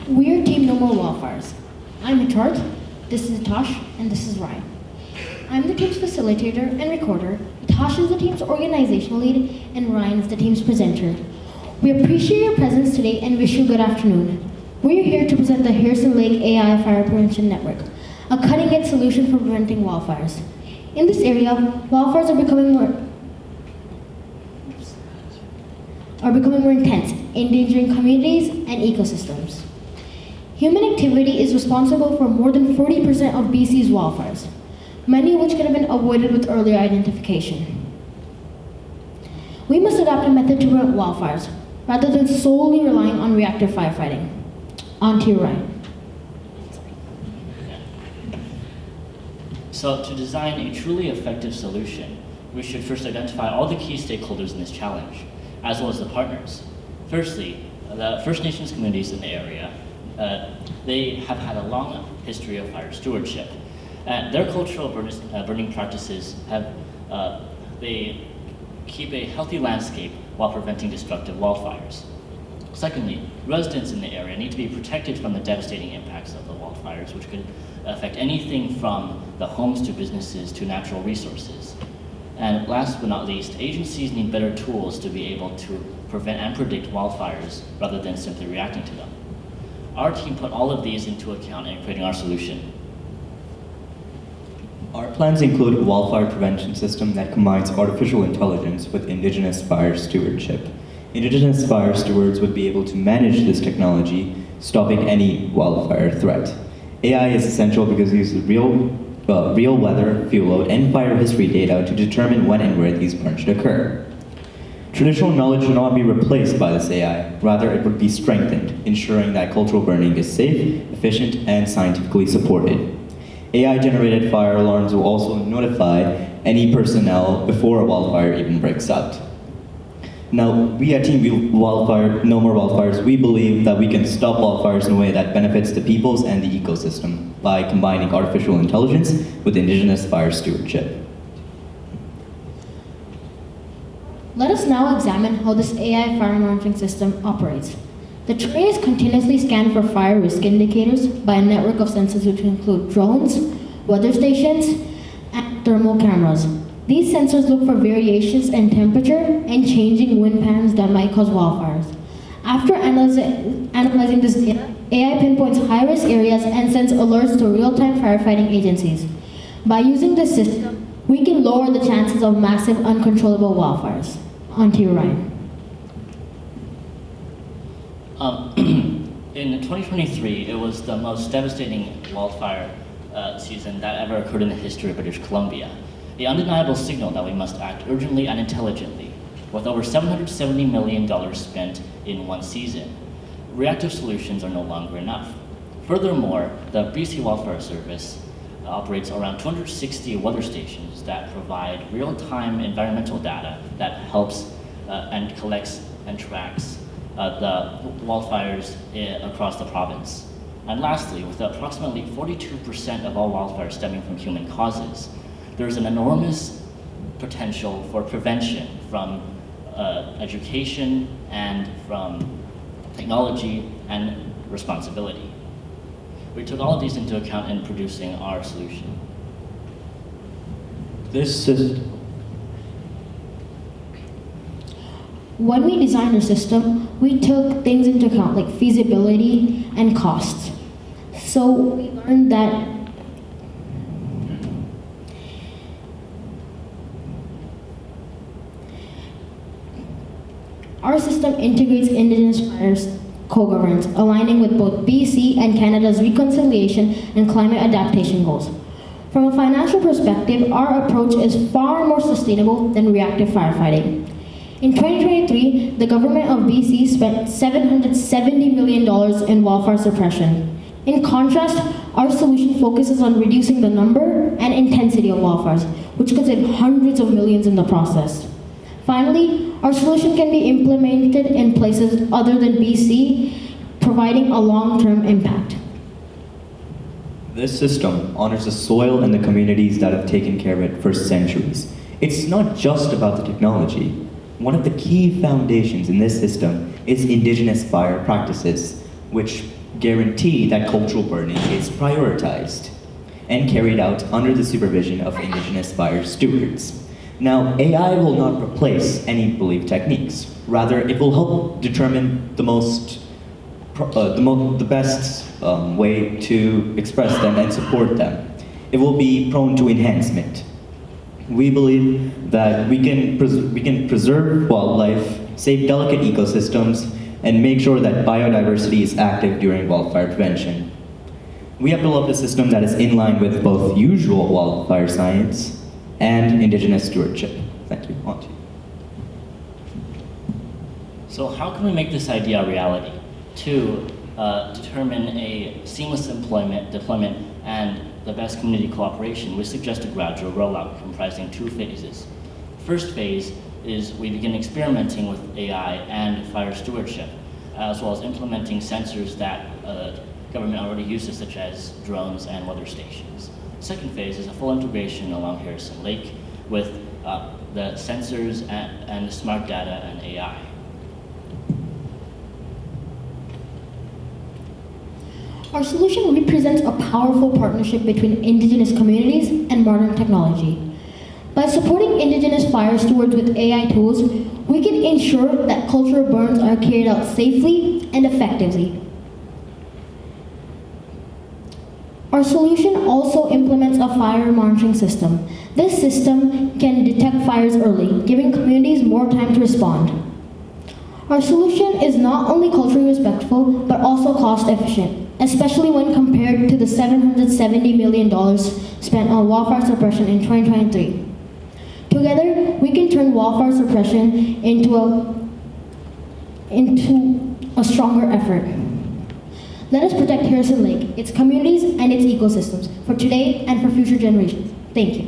We're Team No More Wildfires. I'm Hitart, this is Tosh, and this is Ryan. I'm the team's facilitator and recorder, Tosh is the team's organizational lead, and Ryan is the team's presenter. We appreciate your presence today and wish you a good afternoon. We're here to present the Harrison Lake AI Fire Prevention Network, a cutting-edge solution for preventing wildfires. In this area, wildfires are becoming more intense, endangering communities and ecosystems. Human activity is responsible for more than 40% of BC's wildfires, many of which could have been avoided with earlier identification. We must adopt a method to prevent wildfires, rather than solely relying on reactive firefighting. On to you, Ryan. So to design a truly effective solution, we should first identify all the key stakeholders in this challenge, as well as the partners. Firstly, the First Nations communities in the area, they have had a long history of fire stewardship. Their cultural burning practices they keep a healthy landscape while preventing destructive wildfires. Secondly, residents in the area need to be protected from the devastating impacts of the wildfires, which could affect anything from the homes to businesses to natural resources. And last but not least, agencies need better tools to be able to prevent and predict wildfires rather than simply reacting to them. Our team put all of these into account in creating our solution. Our plans include a wildfire prevention system that combines artificial intelligence with Indigenous fire stewardship. Indigenous fire stewards would be able to manage this technology, stopping any wildfire threat. AI is essential because it uses real weather, fuel load, and fire history data to determine when and where these burns should occur. Traditional knowledge should not be replaced by this AI, rather it would be strengthened, ensuring that cultural burning is safe, efficient, and scientifically supported. AI-generated fire alarms will also notify any personnel before a wildfire even breaks out. Now, we at Team No More Wildfires, we believe that we can stop wildfires in a way that benefits the peoples and the ecosystem by combining artificial intelligence with Indigenous fire stewardship. Let us now examine how this AI fire monitoring system operates. The terrain is continuously scanned for fire risk indicators by a network of sensors which include drones, weather stations, and thermal cameras. These sensors look for variations in temperature and changing wind patterns that might cause wildfires. After analyzing this data, AI pinpoints high-risk areas and sends alerts to real-time firefighting agencies. By using this system, we can lower the chances of massive, uncontrollable wildfires. On to you, Ryan. In 2023, it was the most devastating wildfire season that ever occurred in the history of British Columbia. The undeniable signal that we must act urgently and intelligently, with over $770 million spent in one season. Reactive solutions are no longer enough. Furthermore, the BC Wildfire Service operates around 260 weather stations that provide real-time environmental data that helps and collects and tracks the wildfires across the province. And lastly, with approximately 42% of all wildfires stemming from human causes, there's an enormous potential for prevention from education and from technology and responsibility. We took all of these into account in producing our solution. When we designed the system, we took things into account like feasibility and costs. So we learned that our system integrates Indigenous fires co-governance, aligning with both BC and Canada's reconciliation and climate adaptation goals. From a financial perspective, our approach is far more sustainable than reactive firefighting. In 2023, the government of BC spent $770 million in wildfire suppression. In contrast, our solution focuses on reducing the number and intensity of wildfires, which could save hundreds of millions in the process. Finally, our solution can be implemented in places other than BC, providing a long-term impact. This system honors the soil and the communities that have taken care of it for centuries. It's not just about the technology. One of the key foundations in this system is Indigenous fire practices, which guarantee that cultural burning is prioritized and carried out under the supervision of indigenous fire stewards. Now, AI will not replace any belief techniques. Rather, it will help determine the best way to express them and support them. It will be prone to enhancement. We believe that we can preserve wildlife, save delicate ecosystems, and make sure that biodiversity is active during wildfire prevention. We have developed a system that is in line with both usual wildfire science and indigenous stewardship. Thank you. On to you. So how can we make this idea a reality? To determine a seamless deployment and the best community cooperation, we suggest a gradual rollout comprising 2 phases. First phase is we begin experimenting with AI and fire stewardship, as well as implementing sensors that government already uses, such as drones and weather stations. Second phase is a full integration along Harrison Lake with the sensors and the smart data and AI. Our solution represents a powerful partnership between indigenous communities and modern technology. By supporting indigenous fire stewards with AI tools, we can ensure that cultural burns are carried out safely and effectively. Our solution also implements a fire monitoring system. This system can detect fires early, giving communities more time to respond. Our solution is not only culturally respectful, but also cost efficient, especially when compared to the $770 million spent on wildfire suppression in 2023. Together, we can turn wildfire suppression into a stronger effort. Let us protect Harrison Lake, its communities, and its ecosystems for today and for future generations. Thank you.